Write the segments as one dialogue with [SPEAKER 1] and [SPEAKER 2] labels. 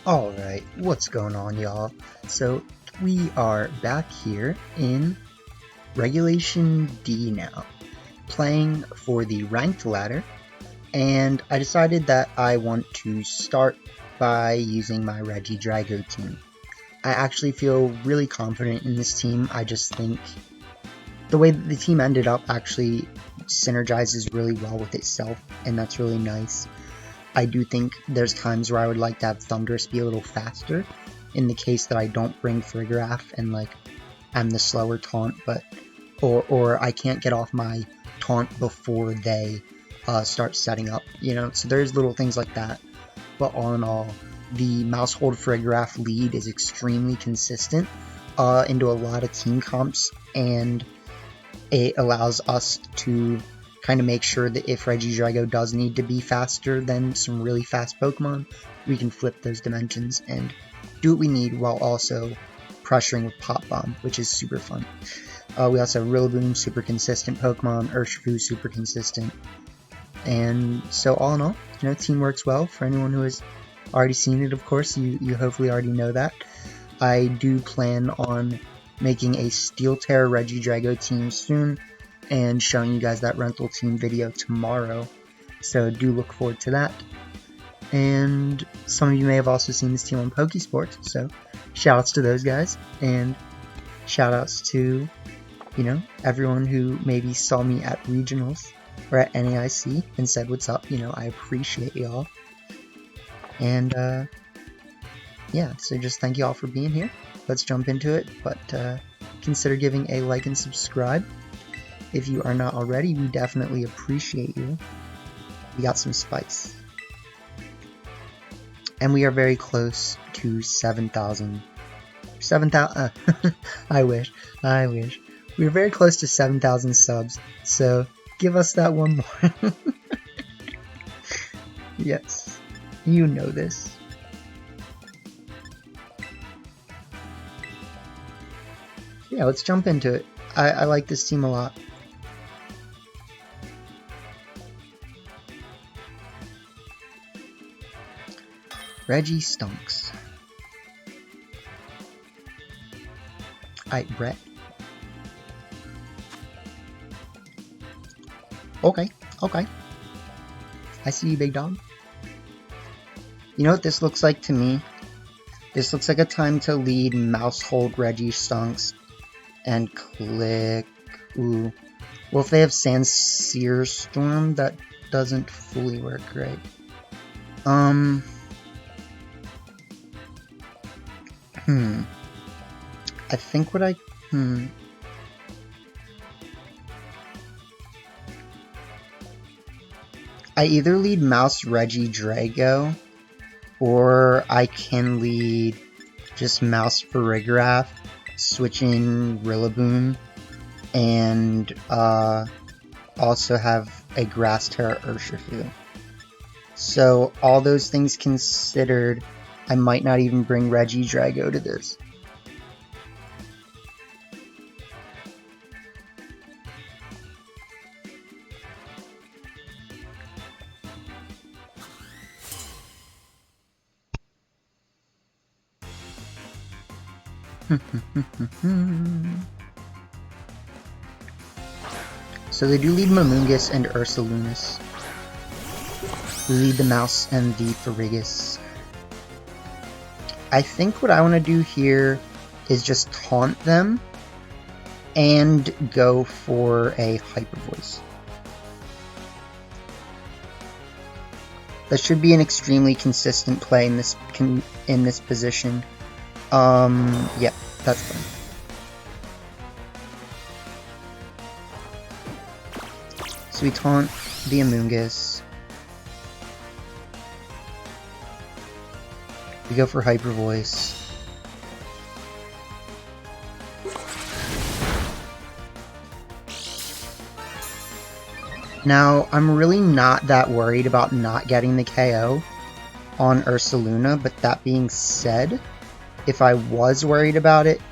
[SPEAKER 1] Alright, what's going on, y'all? So, we are back here in Regulation D now, playing for the ranked ladder, and I decided that I want to start by using my regidrago team. I actually feel really confident in this team. I just think the way that the team ended up actually synergizes really well with itself, and that's really nice. I do think there's times where I would like to have Thunderous be a little faster, in the case that I don't bring Farigiraf and like I'm the slower taunt, but or I can't get off my taunt before they start setting up, you know. So there's little things like that. But all in all, the Maushold Farigiraf lead is extremely consistent into a lot of team comps, and it allows us to kind of make sure that if regidrago does need to be faster than some really fast Pokemon, we can flip those dimensions and do what we need while also pressuring with Pop Bomb, which is super fun. We also have Rillaboom, super consistent Pokemon, Urshifu, super consistent. And so all in all, you know, team works well. For anyone who has already seen it, of course, you hopefully already know that. I do plan on making a Steel Terror regidrago team soon, and showing you guys that rental team video tomorrow, so do look forward to that. And some of you may have also seen this team on Pokesports, so shoutouts to those guys, and shoutouts to, you know, everyone who maybe saw me at regionals or at NAIC and said what's up. You know, I appreciate y'all. And yeah, so just thank you all for being here. Let's jump into it, but consider giving a like and subscribe if you are not already. We definitely appreciate you. We got some spice. And we are very close to 7,000. 7,000. I wish. We are very close to 7,000 subs. So give us that one more. Yes. You know this. Yeah, let's jump into it. I like this team a lot. Reggie stunks. Alright, Brett. Okay. I see you, big dog. You know what this looks like to me? This looks like a time to lead Maushold Reggie stunks and click. Ooh. Well, if they have Sear Storm, that doesn't fully work, right? I think what I either lead Mouse regidrago, or I can lead just Mouse Farigiraf, switching Rillaboom, and also have a Grass Terra Urshifu. So all those things considered, I might not even bring regidrago to this. So they do lead Mamungus and Ursalunas. We lead the Mouse and the Farigiraf. I think what I want to do here is just taunt them and go for a Hyper Voice. That should be an extremely consistent play in this position. Yeah, that's fine. So we taunt the Amoonguss. We go for Hyper Voice. Now, I'm really not that worried about not getting the KO on Ursaluna, but that being said, if I was worried about it,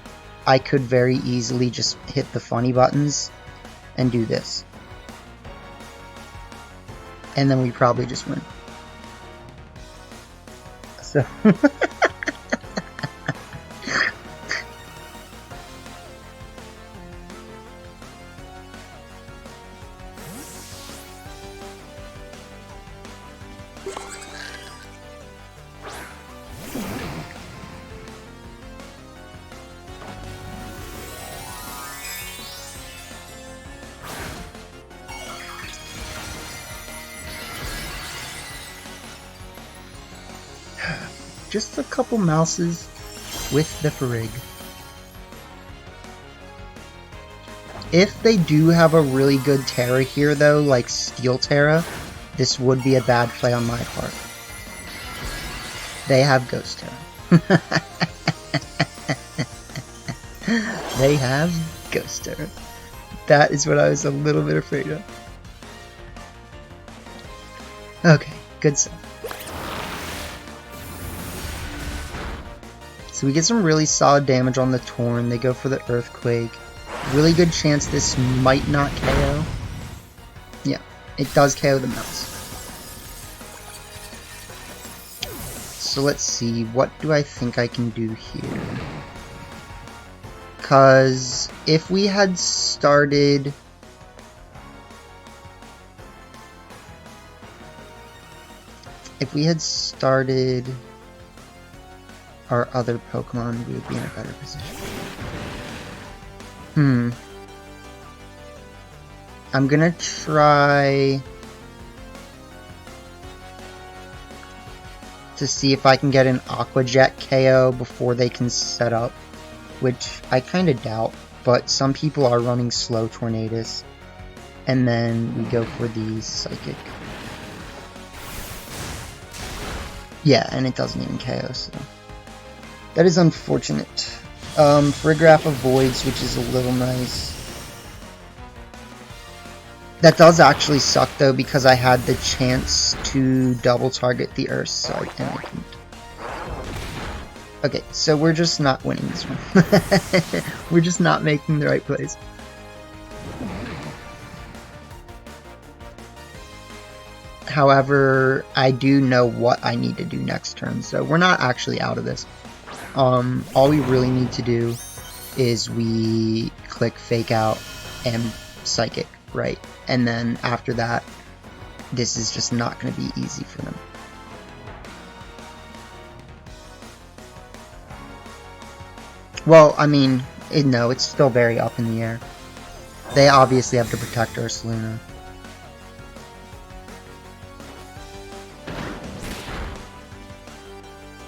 [SPEAKER 1] I could very easily just hit the funny buttons and do this. And then we probably just win. So, Just a couple mouses with the Farig. If they do have a really good Terra here though, like Steel Terra, this would be a bad play on my part. They have Ghost Terra. They have Ghost Terra. That is what I was a little bit afraid of. Okay, good stuff. So we get some really solid damage on the Torn. They go for the Earthquake. Really good chance this might not KO. Yeah, it does KO the mouse. So let's see, what do I think I can do here? Because if we had started... our other Pokemon, we would be in a better position. I'm gonna try to see if I can get an Aqua Jet KO before they can set up, which I kinda doubt, but some people are running slow Tornadus, and then we go for the Psychic. Yeah, and it doesn't even KO, so that is unfortunate. Farigiraf avoids, which is a little nice. That does actually suck though, because I had the chance to double target the Ursa, and I couldn't. Okay, so we're just not winning this one. We're just not making the right plays. However, I do know what I need to do next turn, so we're not actually out of this. All we really need to do is we click Fake Out and Psychic, right? And then after that, this is just not going to be easy for them. Well, I mean, no, it's still very up in the air. They obviously have to protect Ursaluna.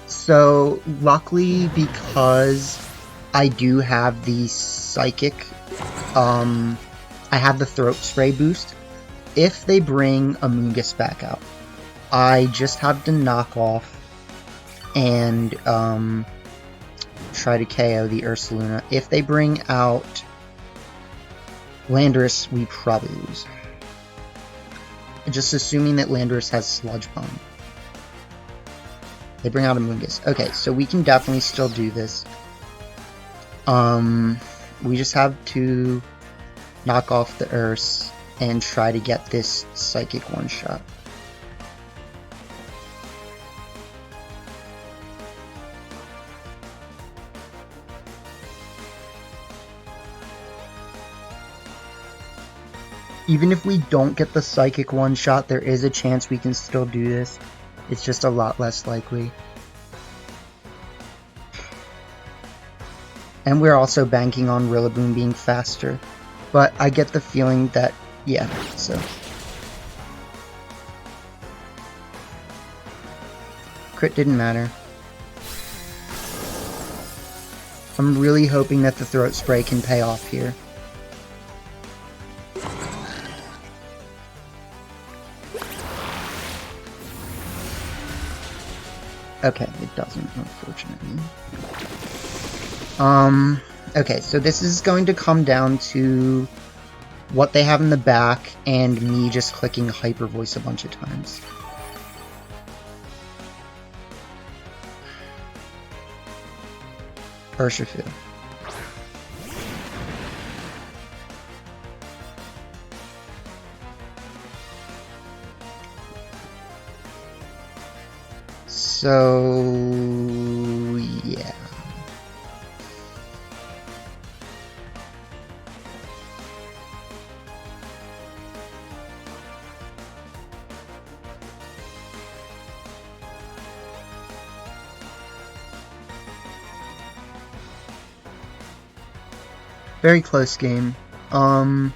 [SPEAKER 1] So, luckily, because I do have the Psychic, I have the Throat Spray boost. If they bring a Moongus back out, I just have to knock off and try to KO the Ursaluna. If they bring out Landorus, we probably lose. Just assuming that Landorus has Sludge Bomb. They bring out a Moongus. Okay, so we can definitely still do this. We just have to knock off the Urs and try to get this Psychic one-shot. Even if we don't get the Psychic one-shot, there is a chance we can still do this. It's just a lot less likely. And we're also banking on Rillaboom being faster. But I get the feeling that, yeah, so. Crit didn't matter. I'm really hoping that the Throat Spray can pay off here. Okay, it doesn't, unfortunately. Okay, so this is going to come down to what they have in the back and me just clicking Hyper Voice a bunch of times. Urshifu. So, yeah. Very close game. I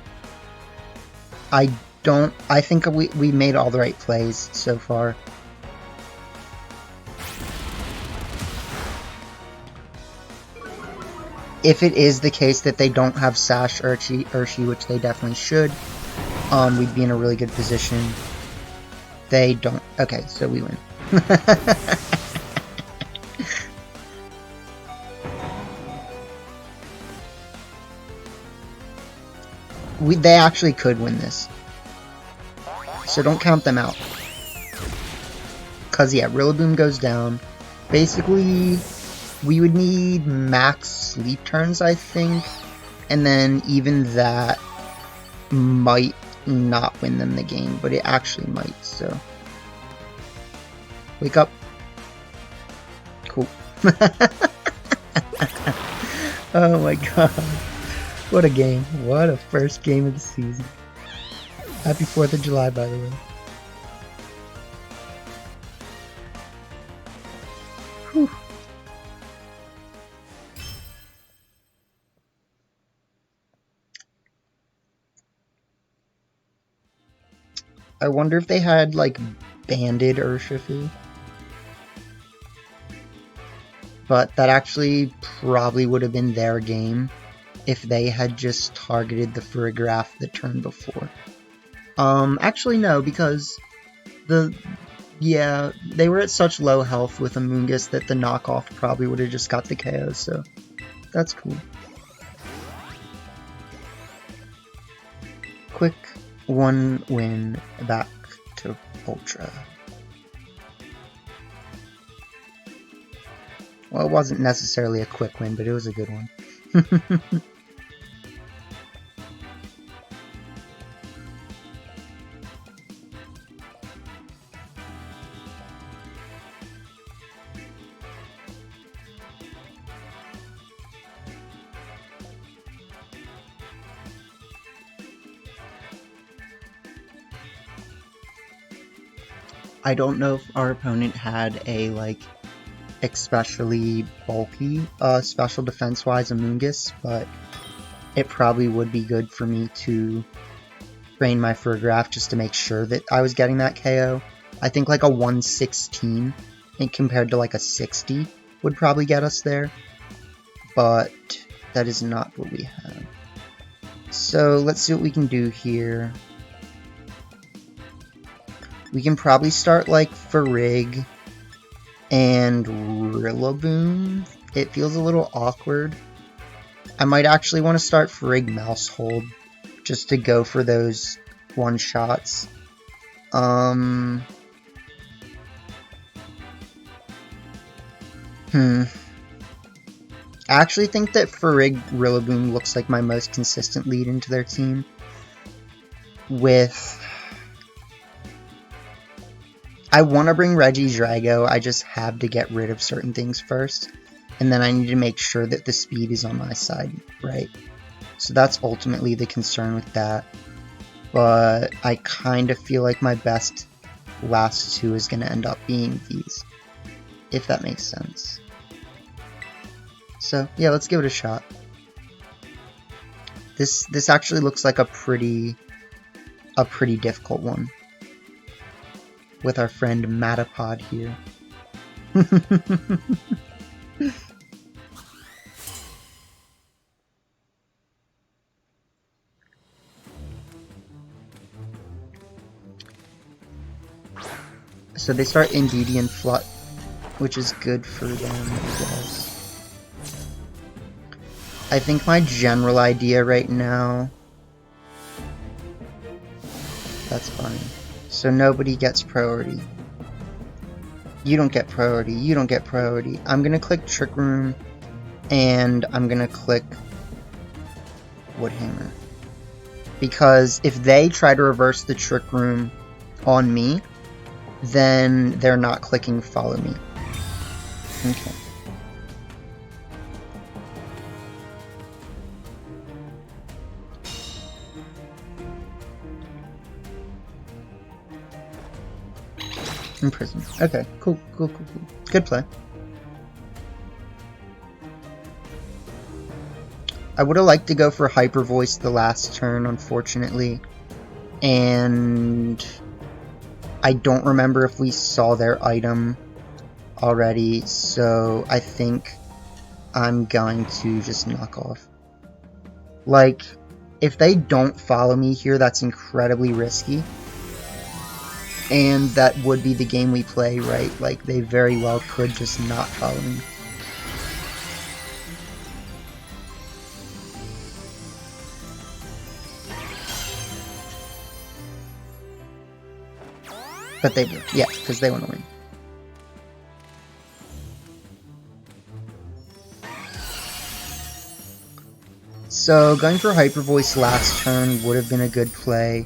[SPEAKER 1] think we made all the right plays so far. if it is the case that they don't have Sash Urshi, which they definitely should, we'd be in a really good position. They don't. Okay, so we win. They actually could win this. So don't count them out. Because, yeah, Rillaboom goes down. Basically, we would need max sleep turns, I think. And then even that might not win them the game, but it actually might, so. Wake up. Cool. Oh my god. What a game. What a first game of the season. Happy 4th of July, by the way. Whew. I wonder if they had, like, banded Urshifu. But that actually probably would have been their game if they had just targeted the Farigiraf the turn before. Actually no, because they were at such low health with Amoonguss that the knockoff probably would have just got the KO, so that's cool. Quick 1 win back to Ultra. Well, it wasn't necessarily a quick win, but it was a good one. I don't know if our opponent had a, like, especially bulky, special defense-wise Amoonguss, but it probably would be good for me to train my Farigiraf just to make sure that I was getting that KO. I think like a 116 and compared to like a 60 would probably get us there, but that is not what we have. So let's see what we can do here. We can probably start like Farig and Rillaboom. It feels a little awkward. I might actually want to start Farig Maushold just to go for those one-shots. I actually think that Farig Rillaboom looks like my most consistent lead into their team. I want to bring regidrago, I just have to get rid of certain things first. And then I need to make sure that the speed is on my side, right? So that's ultimately the concern with that. But I kind of feel like my best last two is going to end up being these, if that makes sense. So yeah, let's give it a shot. This actually looks like a pretty difficult one with our friend Matapod here. So they start Indeedee and Flut, which is good for them, I guess. I think my general idea right now... That's fine. So nobody gets priority. You don't get priority, you don't get priority. I'm gonna click Trick Room, and I'm gonna click Woodhammer. Because if they try to reverse the Trick Room on me, then they're not clicking Follow Me. Okay. Imprison. Okay, cool. Good play. I would have liked to go for Hyper Voice the last turn, unfortunately. And I don't remember if we saw their item already, so I think I'm going to just knock off. Like, if they don't follow me here, that's incredibly risky. And that would be the game we play, right? Like, they very well could just not follow me. But they do, yeah, because they want to win. So, going for Hyper Voice last turn would have been a good play.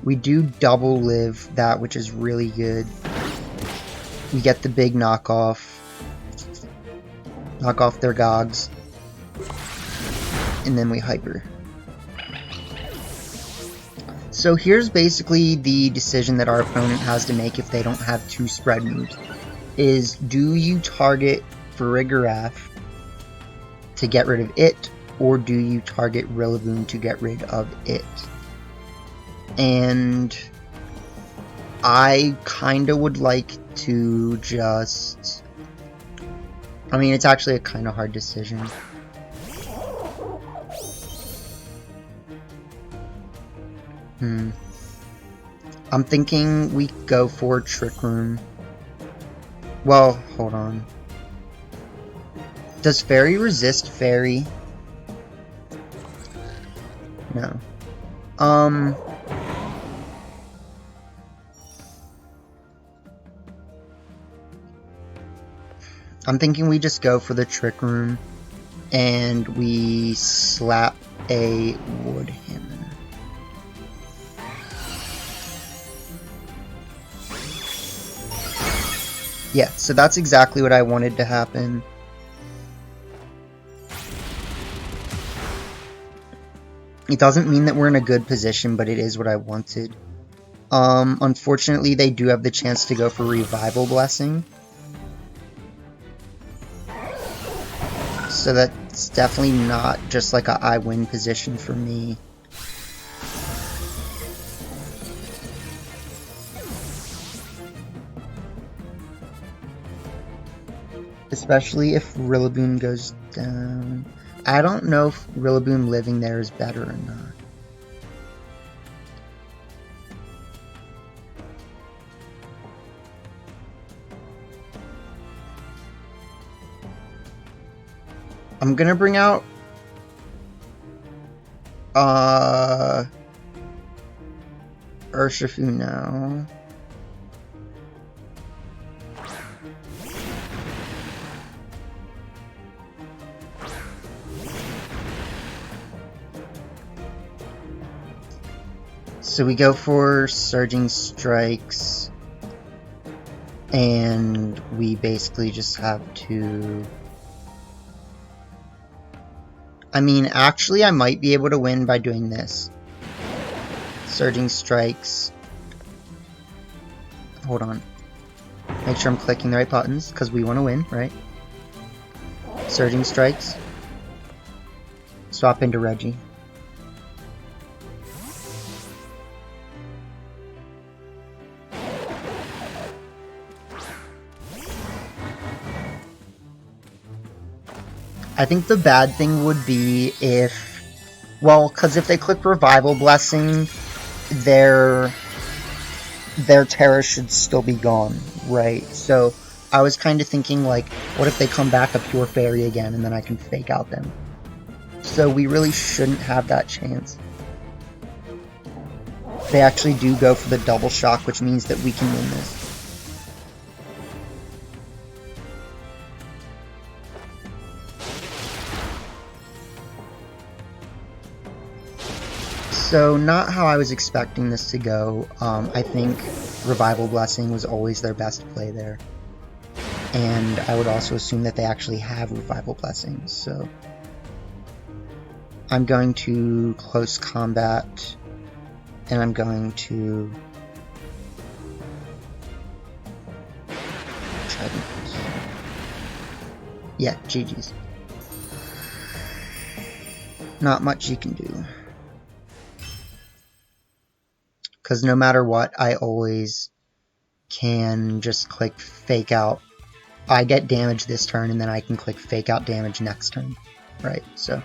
[SPEAKER 1] We do double live that, which is really good. We get the big knockoff. Knock off their Gogs. And then we Hyper. So here's basically the decision that our opponent has to make if they don't have 2 spread moves. Is, do you target Farigiraf to get rid of it, or do you target Rillaboom to get rid of it? And I kinda would like to just... I mean, it's actually a kinda hard decision. I'm thinking we go for Trick Room. Well, hold on. Does Fairy resist Fairy? No. I'm thinking we just go for the Trick Room and we slap a Wood Hammer. Yeah, so that's exactly what I wanted to happen. It doesn't mean that we're in a good position, but it is what I wanted. Unfortunately, they do have the chance to go for Revival Blessing. So that's definitely not just like a I win position for me. Especially if Rillaboom goes down. I don't know if Rillaboom living there is better or not. I'm gonna bring out Urshifu now. So we go for Surging Strikes, and we basically just have to... I mean, actually, I might be able to win by doing this. Surging Strikes. Hold on. Make sure I'm clicking the right buttons, because we want to win, right? Surging Strikes. Swap into Reggie. I think the bad thing would be if, well, because if they click Revival Blessing, their Terra should still be gone, right? So I was kind of thinking, like, what if they come back a Pure Fairy again and then I can fake out them? So we really shouldn't have that chance. They actually do go for the Double Shock, which means that we can win this. So, not how I was expecting this to go. I think Revival Blessing was always their best play there. And I would also assume that they actually have Revival Blessing, so... I'm going to Close Combat, and I'm going to... try to... yeah, GG's. Not much you can do. Because no matter what, I always can just click Fake Out I get damage this turn, and then I can click fake out damage next turn, right? So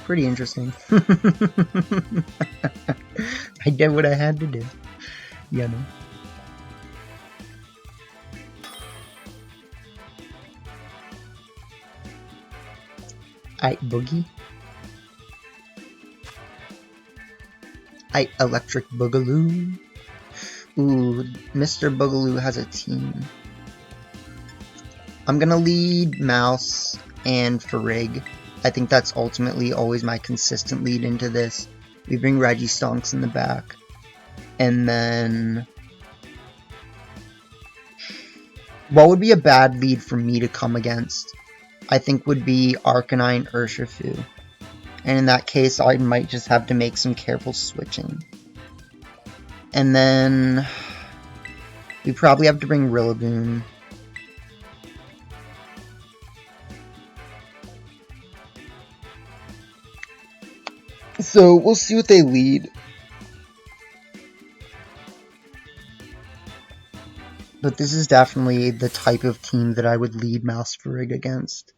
[SPEAKER 1] pretty interesting. I did what I had to do, you know. Boogie. Electric Boogaloo. Ooh, Mr. Boogaloo has a team. I'm gonna lead Mouse and Farig. I think that's ultimately always my consistent lead into this. We bring Registonks in the back. And then... what would be a bad lead for me to come against? I think would be Arcanine Urshifu. And in that case, I might just have to make some careful switching. And then... we probably have to bring Rillaboom. So, we'll see what they lead. But this is definitely the type of team that I would lead Mouse Farig against.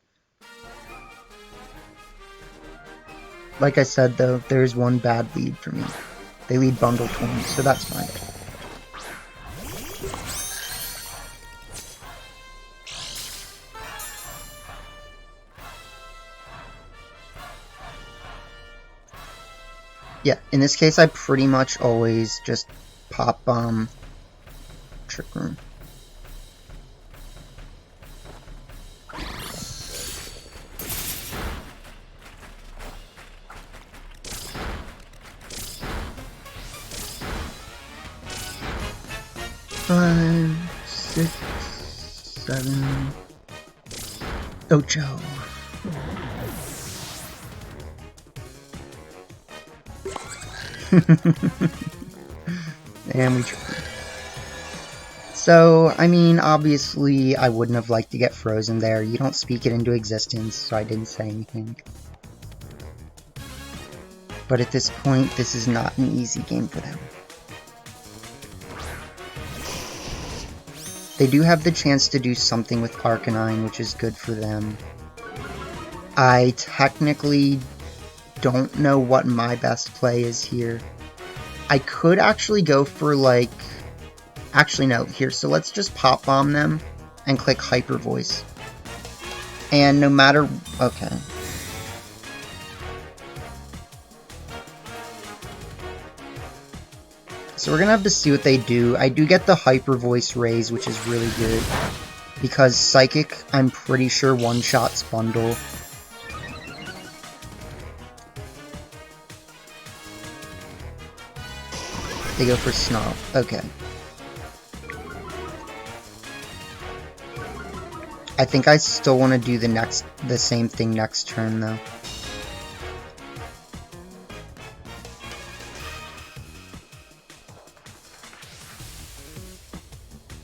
[SPEAKER 1] Like I said though, there's one bad lead for me. They lead Bundle Twins, so that's fine. Yeah, in this case I pretty much always just pop Trick Room. Five, 6, 7, Ocho. And we try. So, I mean, obviously, I wouldn't have liked to get frozen there. You don't speak it into existence, so I didn't say anything. But at this point, this is not an easy game for them. They do have the chance to do something with Arcanine, which is good for them. I technically don't know what my best play is here. I could actually go for, like... actually, no. Here, so let's just Pop Bomb them and click Hyper Voice. And no matter... okay. So we're gonna have to see what they do. I do get the Hyper Voice raise, which is really good. Because Psychic, I'm pretty sure one-shots Bundle. They go for Snob. Okay. I think I still want to do the same thing next turn, though.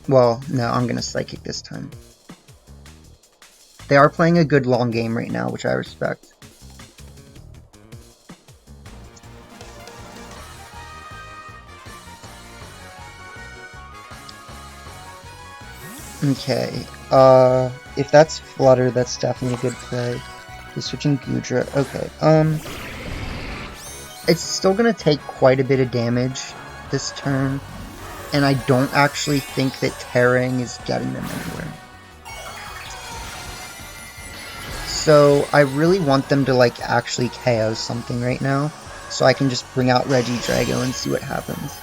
[SPEAKER 1] Well, no, I'm gonna Psychic this time. They are playing a good long game right now, which I respect. Okay, if that's Flutter, that's definitely a good play. He's switching Gudra. Okay, it's still gonna take quite a bit of damage this turn. And I don't actually think that Terrang is getting them anywhere. So I really want them to like actually KO something right now. So I can just bring out Regidrago and see what happens.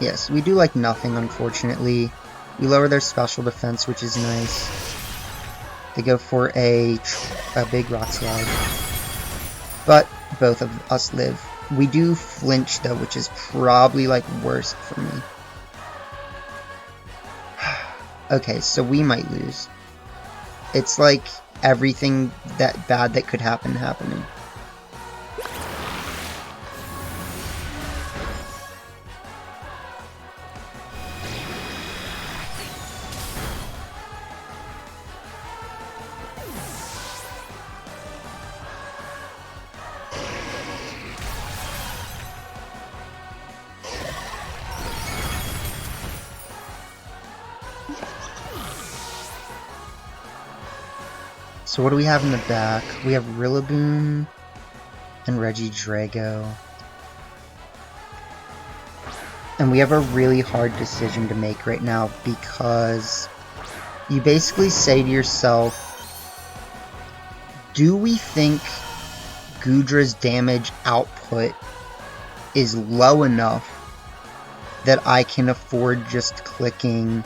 [SPEAKER 1] Yes, we do like nothing unfortunately. We lower their special defense, which is nice. They go for a big Rock Slide. But both of us live. We do flinch though, which is probably like worst for me. Okay, so we might lose. It's like everything that bad that could happen happening. So what do we have in the back? We have Rillaboom and regidrago. And we have a really hard decision to make right now because you basically say to yourself, do we think Goodra's damage output is low enough that I can afford just clicking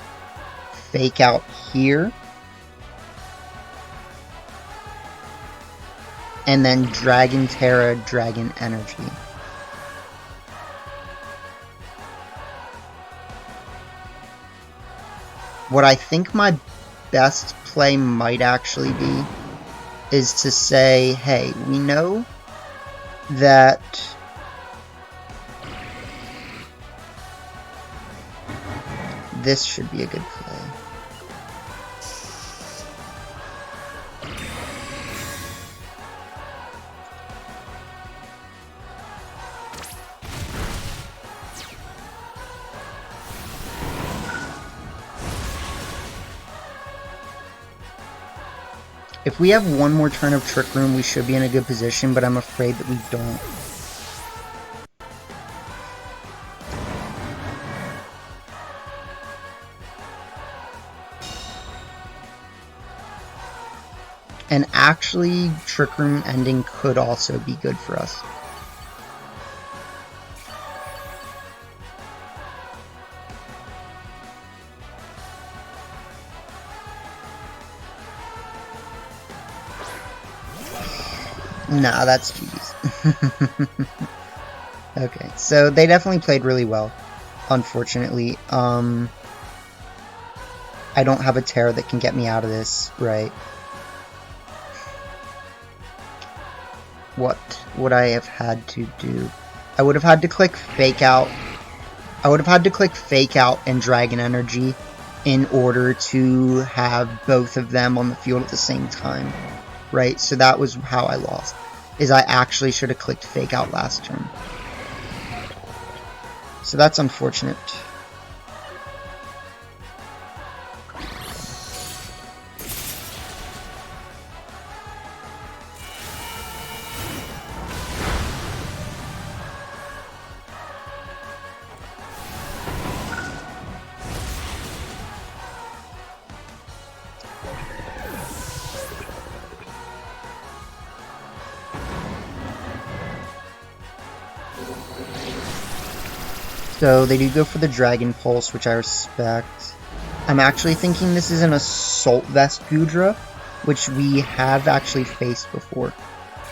[SPEAKER 1] Fake Out here and then Dragon Terra, Dragon Energy? What I think my best play might actually be is to say, hey, we know that this should be a good play. If we have one more turn of Trick Room, we should be in a good position, but I'm afraid that we don't. And actually, Trick Room ending could also be good for us. Nah, that's GG's. Okay, so they definitely played really well, unfortunately. I don't have a Terra that can get me out of this, right? What would I have had to do? I would have had to click Fake Out. I would have had to click Fake Out and Dragon Energy in order to have both of them on the field at the same time, right? So that was how I lost, is I actually should have clicked Fake Out last turn. So that's unfortunate. So they do go for the Dragon Pulse, which I respect. I'm actually thinking this is an Assault Vest Goodra, which we have actually faced before.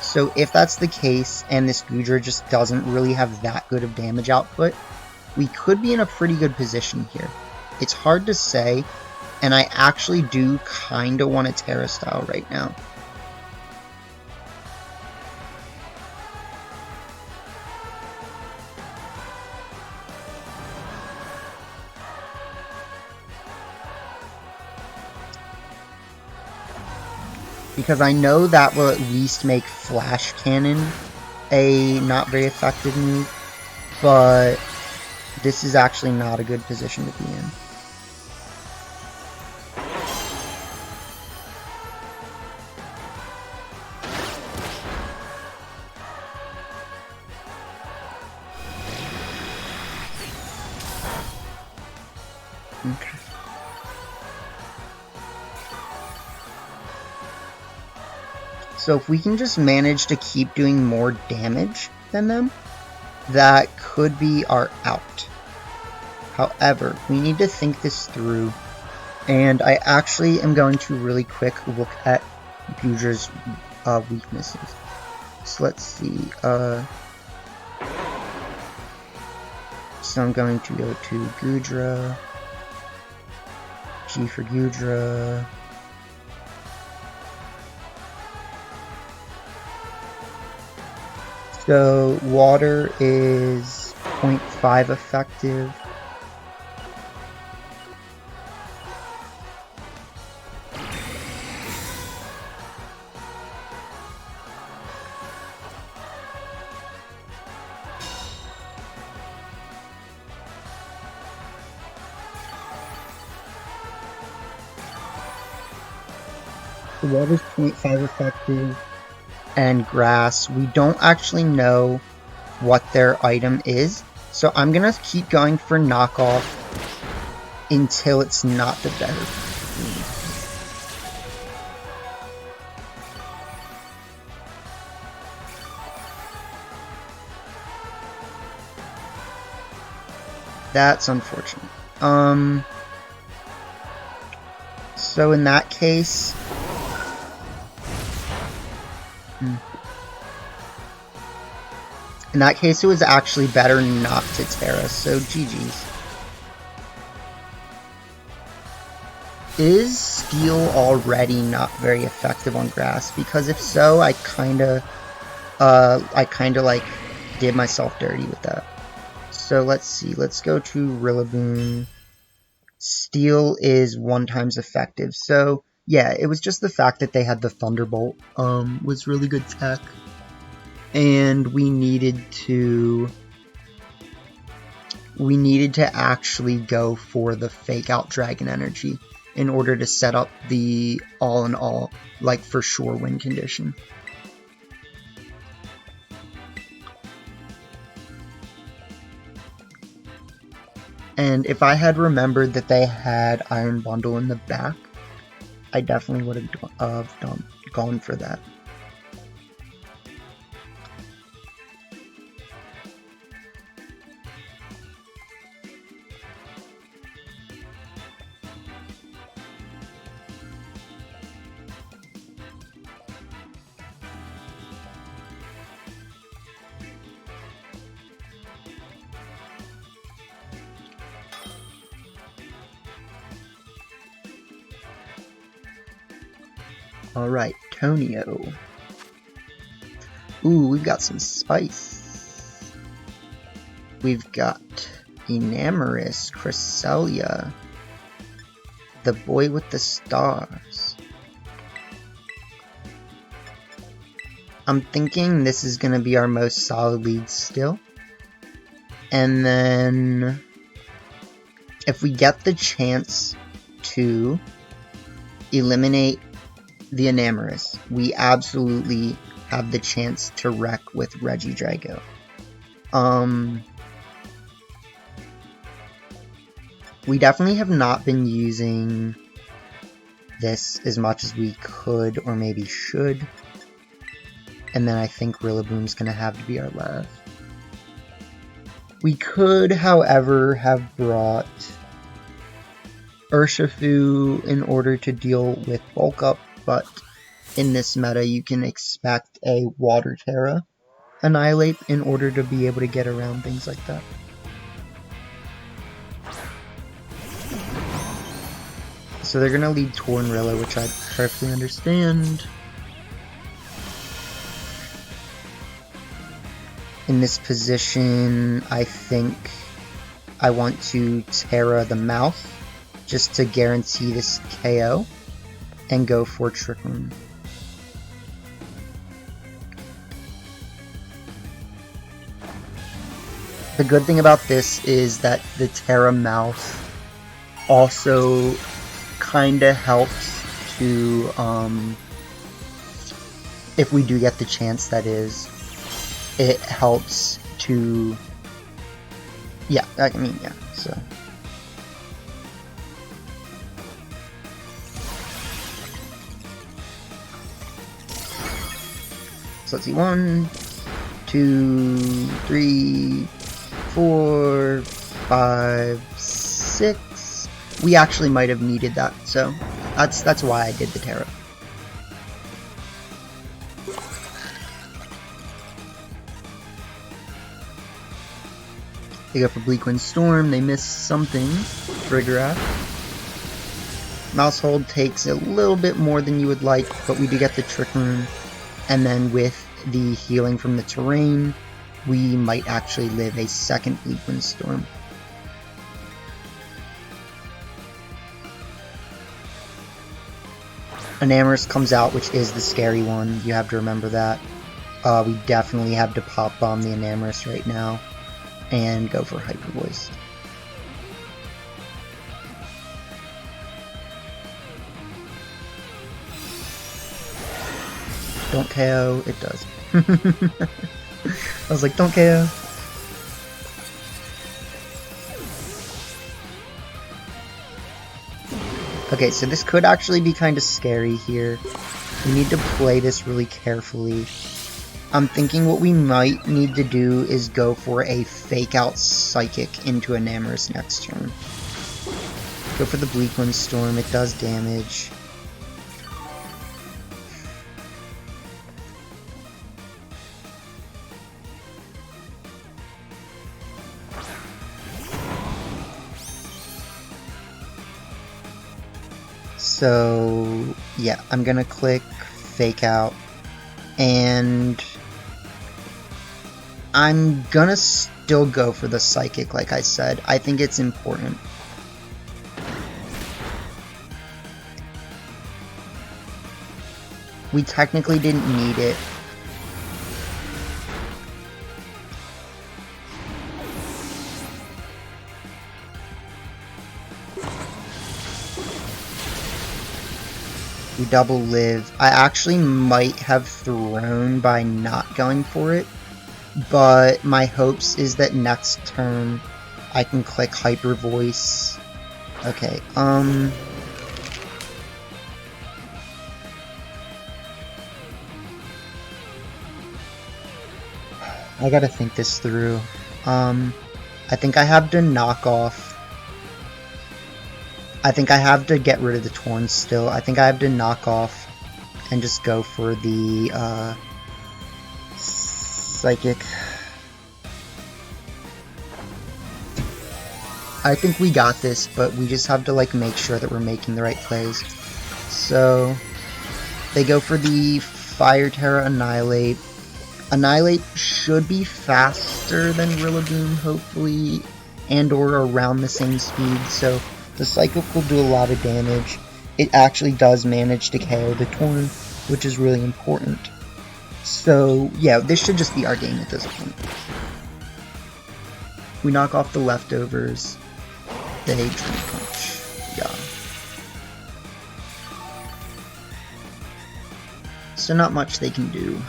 [SPEAKER 1] So if that's the case, and this Goodra just doesn't really have that good of damage output, we could be in a pretty good position here. It's hard to say, and I actually do kinda want a Terra Style right now. Because I know that will at least make Flash Cannon a not very effective move, but this is actually not a good position to be in. Okay. So if we can just manage to keep doing more damage than them, that could be our out. However, we need to think this through, and I actually am going to really quick look at Goodra's weaknesses. So let's see. So I'm going to go to Goodra, G for Goodra. So water is 0.5 effective. The water's 0.5 effective, and grass, we don't actually know what their item is, so I'm gonna keep going for knockoff until it's not the better breed. That's unfortunate. So in that case, it was actually better not to Terra, so GG's. Is Steel already not very effective on grass? Because if so, I kinda like did myself dirty with that. So let's see, let's go to Rillaboom. Steel is 1 times effective, so yeah, it was just the fact that they had the Thunderbolt, was really good tech. And we needed to actually go for the fake out Dragon Energy in order to set up the all-in-all, like, for sure win condition. And if I had remembered that they had Iron Bundle in the back, I definitely would have gone for that. Alright, Tonio. Ooh, we've got some spice. We've got Enamorous, Cresselia, the boy with the stars. I'm thinking this is going to be our most solid lead still. And then if we get the chance to eliminate the Enamorous, we absolutely have the chance to wreck with regidrago. We definitely have not been using this as much as we could or maybe should. And then I think Rillaboom's gonna have to be our last. We could, however, have brought Urshifu in order to deal with Bulk Up, but in this meta you can expect a Water Terra Annihilate in order to be able to get around things like that. So they're gonna lead Tornrilla, which I perfectly understand. In this position, I think I want to Terra the Mouth just to guarantee this KO and go for Trick Room. The good thing about this is that the Terra Mouth also kinda helps to, if we do get the chance, that is, it helps to, yeah, I mean, yeah, so. So let's see, 1, 2, 3, 4, 5, 6. We actually might have needed that, so that's why I did the Terra. They go for Bleak Wind Storm, they miss something. Farigiraf. Maushold takes a little bit more than you would like, but we do get the Trick Room. And then with the healing from the terrain, we might actually live a second Bleak Wind Storm. Enamorous comes out, which is the scary one. You have to remember that. We definitely have to pop bomb the Enamorous right now and go for Hyper Voice. Don't KO. It does. I was like, don't KO. Okay, so this could actually be kind of scary here. We need to play this really carefully. I'm thinking what we might need to do is go for a fake out Psychic into Enamorous next turn. Go for the Bleak Wind Storm, it does damage. So, yeah, I'm gonna click Fake Out, and I'm gonna still go for the Psychic, like I said. I think it's important. We technically didn't need it. We double live. I actually might have thrown by not going for it, but my hopes is that next turn I can click Hyper Voice. Okay, I gotta think this through. I think I have to knock off. I think I have to get rid of the Torn still. I think I have to knock off and just go for the Psychic. I think we got this, but we just have to like make sure that we're making the right plays. So they go for the Fire Terra Annihilate. Annihilate should be faster than Rillaboom, hopefully, and or around the same speed, so the Psychic will do a lot of damage. It actually does manage to KO the Torn, which is really important. So, yeah, this should just be our game at this point. We knock off the leftovers. They Drain Punch. Yeah. So not much they can do.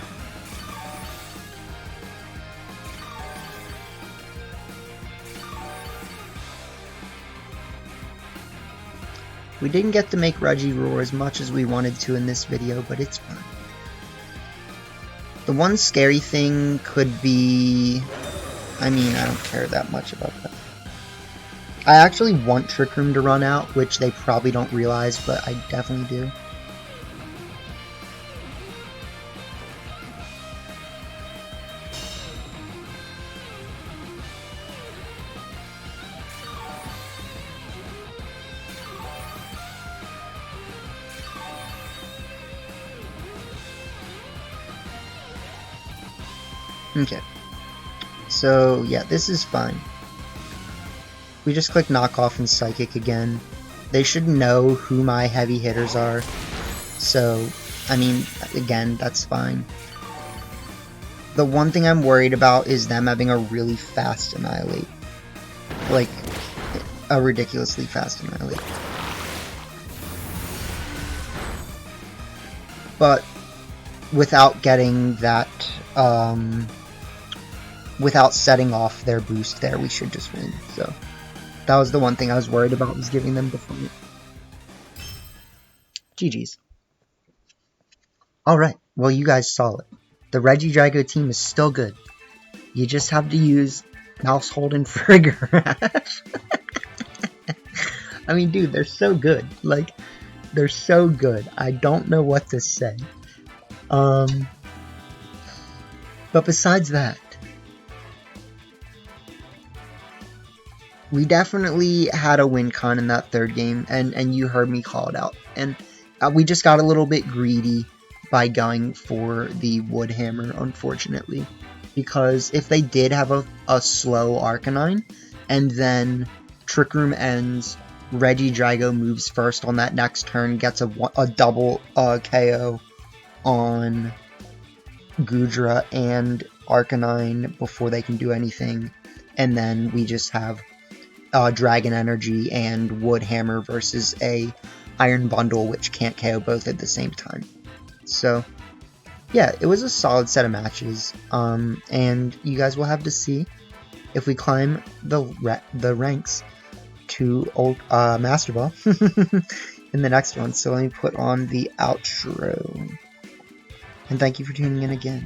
[SPEAKER 1] We didn't get to make Regiroar as much as we wanted to in this video, but it's fine. The one scary thing could be... I mean, I don't care that much about that. I actually want Trick Room to run out, which they probably don't realize, but I definitely do. Okay, so yeah, this is fine. We just click Knockoff and Psychic again. They should know who my heavy hitters are, so, I mean, again, that's fine. The one thing I'm worried about is them having a really fast Annihilate. Like, a ridiculously fast Annihilate. But, without getting that, without setting off their boost there, we should just win. So that was the one thing I was worried about, was giving them Defiant. GG's. Alright, well you guys saw it. The Regidrago team is still good. You just have to use Maushold and Farigiraf. I mean, dude, they're so good. Like, they're so good. I don't know what to say. But besides that, we definitely had a win con in that third game, and you heard me call it out. And we just got a little bit greedy by going for the Wood Hammer, unfortunately. Because if they did have a slow Arcanine, and then Trick Room ends, Regidrago moves first on that next turn, gets a double KO on Goodra and Arcanine before they can do anything, and then we just have Dragon Energy and Wood Hammer versus a Iron Bundle, which can't KO both at the same time. So, yeah, it was a solid set of matches, and you guys will have to see if we climb the ranks to old Master Ball in the next one. So let me put on the outro, and thank you for tuning in again.